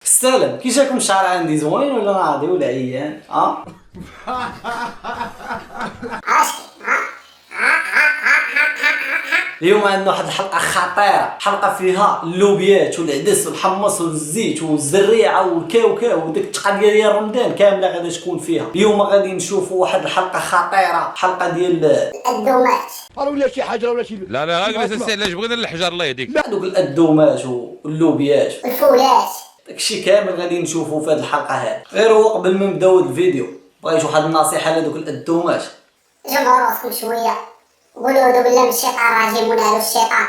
السلام، كي جاكم الشعر عندي زوين ولا ناضي ولا عيان؟ اليوم عندنا واحد الحلقه خطيره، حلقه فيها اللوبيات والعدس والحمص والزيت والزريعه والكاوكاو وديك التقنيه ديال رمضان كامله غادي تكون فيها. اليوم غادي نشوفوا واحد الحلقه خطيره، حلقه ديال الدومات. ولا شي حاجه ولا شي لا جلس علاش بغينا الحجر الله يهديك. هذوك الادومات واللوبيات الفولات. داكشي كامل غادي نشوفوا في هذه الحلقه هذه. غير هو قبل ما نبداو الفيديو بغيت واحد النصيحه لهذوك الادومات. جمعوا راسكم شويه قولوا هذا بالله من الشيطان راجل منالو الشيطان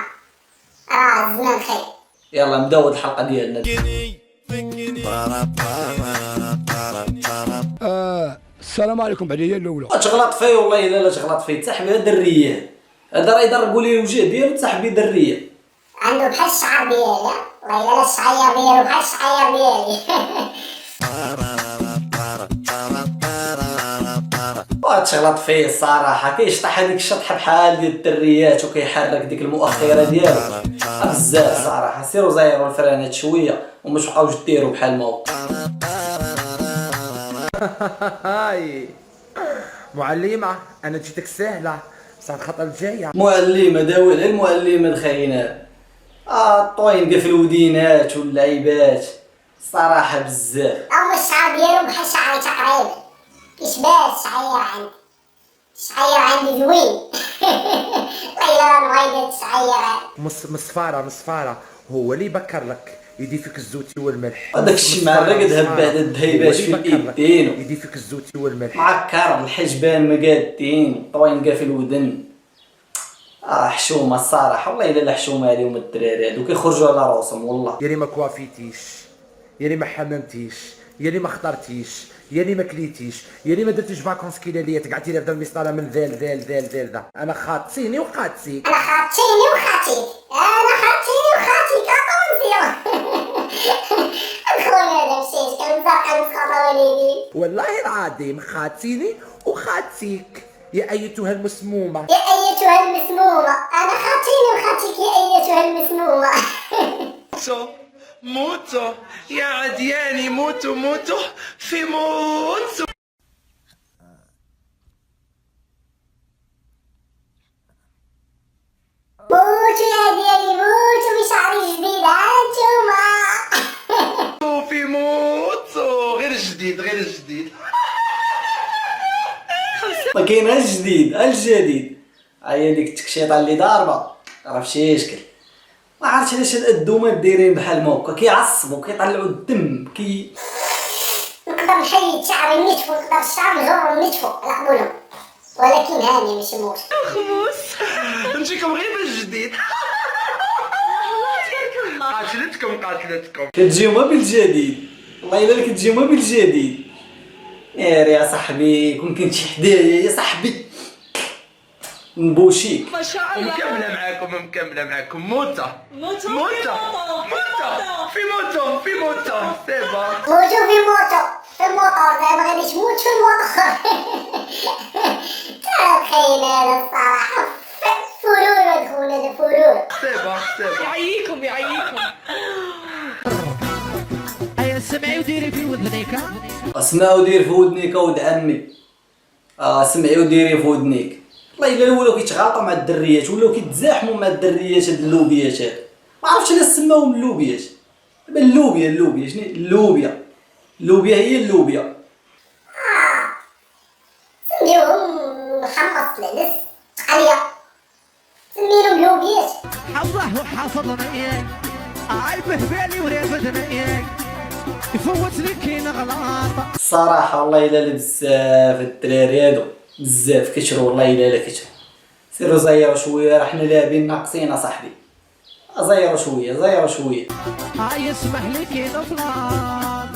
راه الزمان خير. يلا نبداو هذه الحلقه ديالنا. السلام عليكم بعديه الاولى. تغلط فيه والله الا لا تغلط فيه، تصاحبي هذا دريه، هذا راه يضربوا ليه الوجه ديالو تصاحبي دريه. عنده بحال الشعر ديالي والله الا لا الشعير ديالو بحال الشعير ديالي. تغلط فيه الصراحه، كيشطح هذيك الشطحه بحال ديال الدريات وكيحرك ديك المؤخره ديالو بزاف صراحه. سيروا زايروا الفرانات شويه وما تبقاوش ديروا بحال ما هو. هاي معلمة أنا جيتك سهلة بس الخطوة الجاية. معلمه داوي المعلمه الخاينه الطوينقه في الودينات واللعيبات صراحه بزاف. او الشعر ديالو بحال شعري تقريبا كيشبه الشعير عندي. الشعير عندي زوين. والله الا نغير الشعير. مصفارة هو اللي بكر لك يدي فيك الزوتي والملح. هذاك الشيء معرقد هباد الدهيبات في الايدين يدي فيك الزوتي والملح. معكر الحجبان مقادين طوينقه في الودن. حشومه الصراحه والله الا لا حشومه عليهم الدراري هادو كيخرجوا على راسهم والله. يا اللي ما كوافيتيش، يا اللي ما حممتيش، يا اللي ما خطرتيش، يا اللي ما كليتيش، يا اللي ما درتيش فاكونس كيلاليه قعدتي لي في المسطره من ذال ده. انا خاطيني وخاتيك. انا خاطيني وخاتيك. خويا هذا مشيت كنزرق المسخره وليدي. والله العظيم خاتيني وخاتيك يا ايتها المسمومه. يا ايتها المسمومه انا خاطيني وخاتيك يا ايتها المسمومه. موتو يا عدياني موتو في موتو. موتو يا ديالي موتو بشعري جديد هانتوما. في موتو غير الجديد. ما كاين الجديد الجديد. هي ديك التكشيطه اللي ضاربه راه فشي شكل. ما عرفتش علاش هاد الدومات دايرين بحال ما هكا كيعصبوا كيطلعوا الدم نقدر نحيد شعري نتفو نقدر الشعر نجرو نتفو على قبولهم ولكن هاني ماشي موت. خموس نجيكم غير بالجديد. قاتلتكم كتجيو ما بالجديد والله الا كتجيو ما بالجديد. يا صاحبي كون كنت شي حدايا يا صاحبي نبوشيك. ما شاء الله. مكمله معاكم موتو في موتو سيبا. موتو في الموطور زعما غادي تموت في الموطور. تخيل هذا الصراحه فرور خونا هذا فرور. سيبا يعييكم سمعي وديري في ودنيك. اسمع ودير في ودنيك ود عمي. سمعي وديري في ودنيك. والله الا ولاو كيتغالطوا مع الدريات ولاو كيتزاحموا مع الدريات هاد اللوبيات هاد. ما عرفتش علاش سماوهم اللوبيات. دابا اللوبيا شنو اللوبيا هي اللوبيا. سميوهم حمص العدس تقليه سميهم لوبيات. الله حافظني عيبه بالي وريفتني يفوت لي كاين غلاط. الصراحه والله الا بزاف الدراري هادو بزاف كيشرو والله الا كيشرو. سيروا زيروا شويه راه حنا لاعبين ناقصين اصاحبي. زيروا شويه. يسمح لي كاين فلان.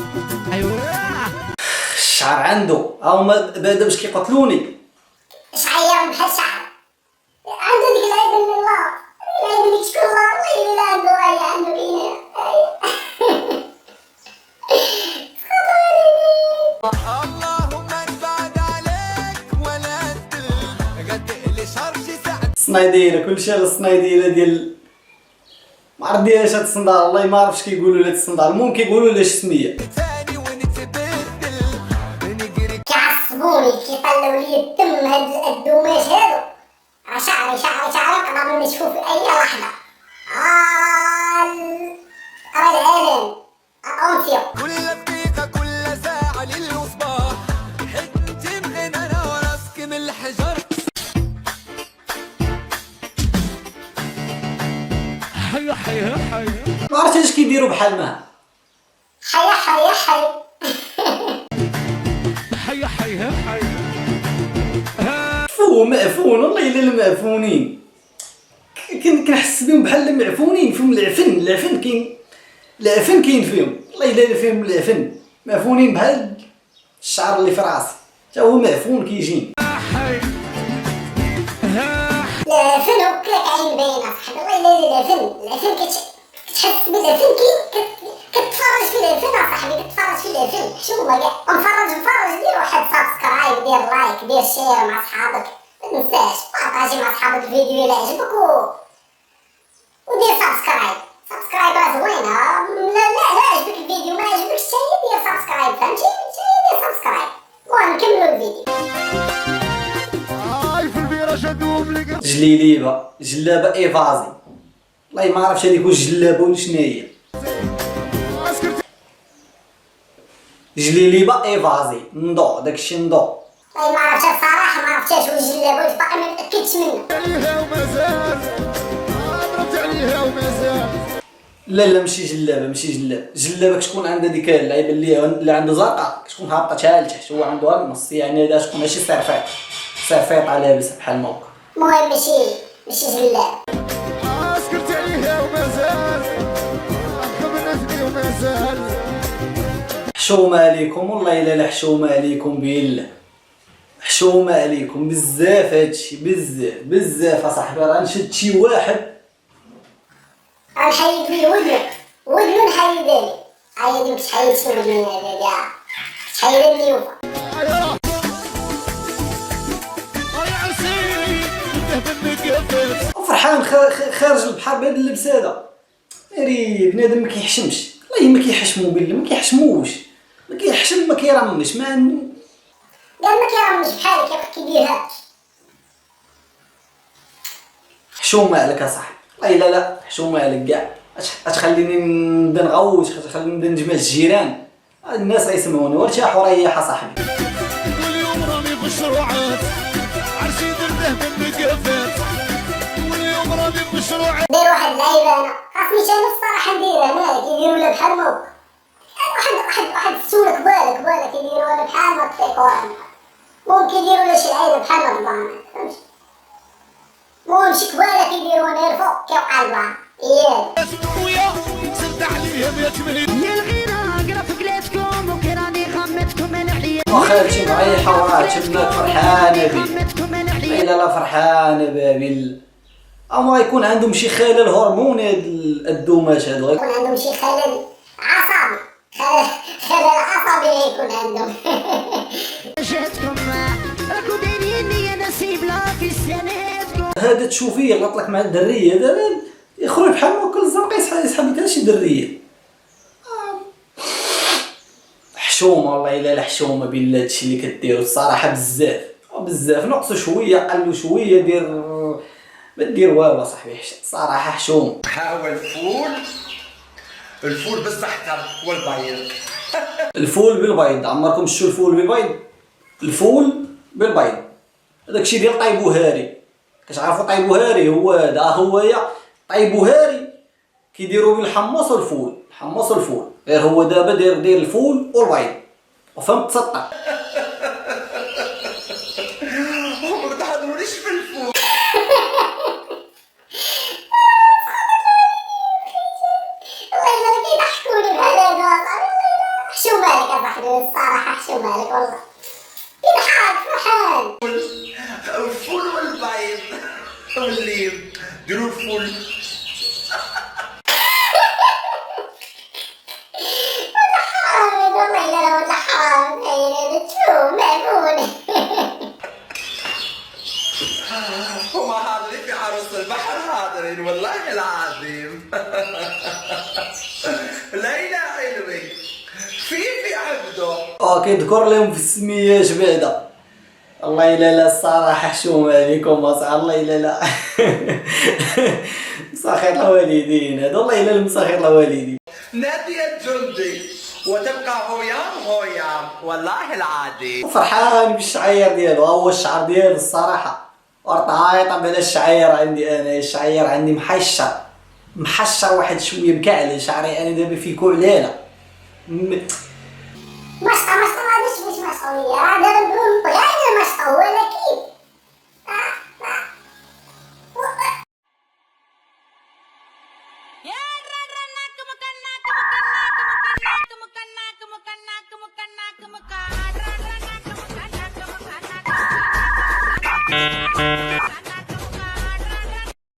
ايوا الشعر عنده هما بعدا باش كيقتلوني. شعير بحال شعر عنده ديك العيب من الله. العيب ديك شكون الله والله الا عنده عنده كاين. الصنايديره كلشي على الصنايديره ديال ما عرفتيهاش هاد الصندال، والله ما عرفتش كيقولوا لهاد الصندال، المهم كيقولوا له شسميه. كيعصبوني كيطلعوا لي الدم هاد الدوماش هادو. شعري نقدر نشوفو في اي لحظه. راه العالم اتونسيون. كل دقيقة كل ساعة للصباح حتة من أنا وراسك من الحجر. حي ما عرفتش اش كيديروا بحال ما حي معفون والله الا المعفونين كنحس بهم بحال المعفونين فيهم العفن كاين فيهم، والله الا فيهم العفن، معفونين بحال الشعر اللي في راسي، حتى هو معفون كيجيني. العفن وكلك عين باينه صاحبي، والله الا العفن كتحس بالعفن كتفرج في العفن اصاحبي، كتفرج في العفن حشومه كاع. نفرج دير واحد سبسكرايب، دير لايك، دير شير مع صحابك، متنساش بارطاجي مع صحابك الفيديو الا عجبك ودير سبسكرايب راه زوينه. لا عجبك الفيديو ما عجبكش حتى دير سبسكرايب، فهمتي؟ دير سبسكرايب. المهم نكملوا الفيديو. في البيرة شدوهم لك. جلابه ايفازي، والله ما عرفتش هذيك واش جلابه ولا شنو هي. جليليبه ايفازي نضو داكشي نضو. والله ما عرفتش الصراحه، ما عرفتش واش جلابه ولا باقي ما متاكدش منه. عليها ومازال ضربت عليها ومازال. لا ماشي جلابه كتكون عندها ديك اللعيبه اللي عنده زرقاء كتكون هابطه لتحت، هو عنده النص، يعني هذا شكون ماشي صرفيطه لابسه بحال ما هكا. المهم ماشي جلاب. سكرت عليها ومازال خبرتني ومازال. حشومه عليكم والله الا حشومه عليكم بالله، حشومه عليكم بزاف هادشي، بزاف اصاحبي. راه نشد شي واحد غنحيد ليه ودنو نحيدها ليه. عيط مش حيدتو ودني هذا كاع، حيد النيوفه. وفرحان خارج البحر بهاد اللبس هذا. ناري بنادم ما كيحشمش، والله ما كيحشمو بالله، ما كيحشموش، ما كيحشم ما كيرمش، ما عنده قال ما كيرمش بحالك كيف كيديرها. حشومه عليك اصاحبي، والله لا حشومه عليك كاع. غتخليني نبدا نغوت، غتخليني نبدا نجمع الجيران، الناس غيسمعوني وارتاح وريح اصاحبي. واليوم راني بالشروعات عرسي درته من نقافات. واليوم راني بالشروعات. دير واحد اللعيبه انا خاصني انا الصراحه نديرها هنا كيديروا لها بحال ما واحد السولك بالك كيديروا لها بحال ما الديكور. ممكن كيديروا لها شي لعيبه بحال ما البلان، فهمتي؟ المهم شي كباله كيديروا نير فوق كيوقع البلان. ويا سرت عليهم يا جمهير. يا الغيرة قرا في كلاتكم وكراني خمتكم العليا. واخا هادشي مريحه وراه تماك فرحانه بيه، لا فرحانه بيه. اما يكون عندهم شي خلل هرموني هاد الدوماش هادو، يكون عندهم شي خلل عصبي، خلل عصبي يكون عندهم. جاتكم راكو دايرين لي نصيب لا في سنتكم. هذا تشوفيه غلط لك مع الدريه هذا يخرج بحال ما كل زنقه يسحب حتى شي دريه. حشومه والله الا حشومه بالله هادشي اللي كديروا الصراحه بزاف نقصوا شويه قلوا شويه ما دير والو صاحبي، صراحه حشوم. حاول الفول بالزحتر والبيض. الفول بالبيض، عمركم شفتوا الفول بالبيض هذاكشي ديال طيبو هاري. كتعرفوا طيبو هاري؟ هو هذا هويا طيبو هاري كيديروا بالحمص والفول، غير هو دابا داير الفول والبيض وفهمت تسطر. ما تحضرونيش في الفول. والله الا كيضحكوني بحال هذا اصاحبي. حشومه عليك اصاحبي الصراحه، حشومه عليك والله. كيضحك فرحان. الفول والبيض والليم. ديروا الفول. والله الا ولا حرام تشوف معفون. هم حاضرين في عروس البحر، حاضرين والله العظيم. كيذكر لهم في السميات بعدا. والله الا لا الصراحه حشومه عليكم اصاحبي، والله الا لا. مساخير الوالدين هذا، والله الا مساخير الوالدين. نادي الجندي وتبقى هويام والله العادي. فرحان بالشعير ديالو، هو الشعر ديالو الصراحه ورطايطه بلا الشعير عندي انا. الشعير عندي محشر واحد شويه مكعل شعري انا دابا في كعلاله. مشطة هادشي مش مسؤولية، راه دابا نقولو غير المشطة ولكن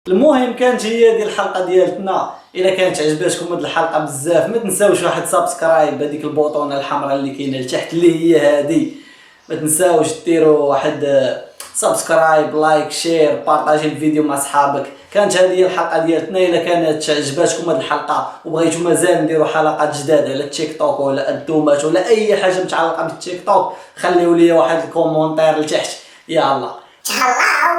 المهم كانت هي دي الحلقه ديالتنا. الا كانت عجباتكم هاد الحلقه بزاف ما تنساوش واحد سبسكرايب بهذيك البوطونه الحمراء اللي كاينه لتحت اللي هي هادي. ما تنساوش ديروا واحد سبسكرايب لايك شير بارطاجي الفيديو مع صحابك. كانت هذه هي الحلقه ديالتنا. الا كانت عجباتكم هاد الحلقه وبغيتو مازال نديروا حلقات جداد على التيك توك ولا الدومات ولا اي حاجه متعلقه بالتيك توك، خليوا لي واحد الكومونتير لتحت. يلا تهلاو.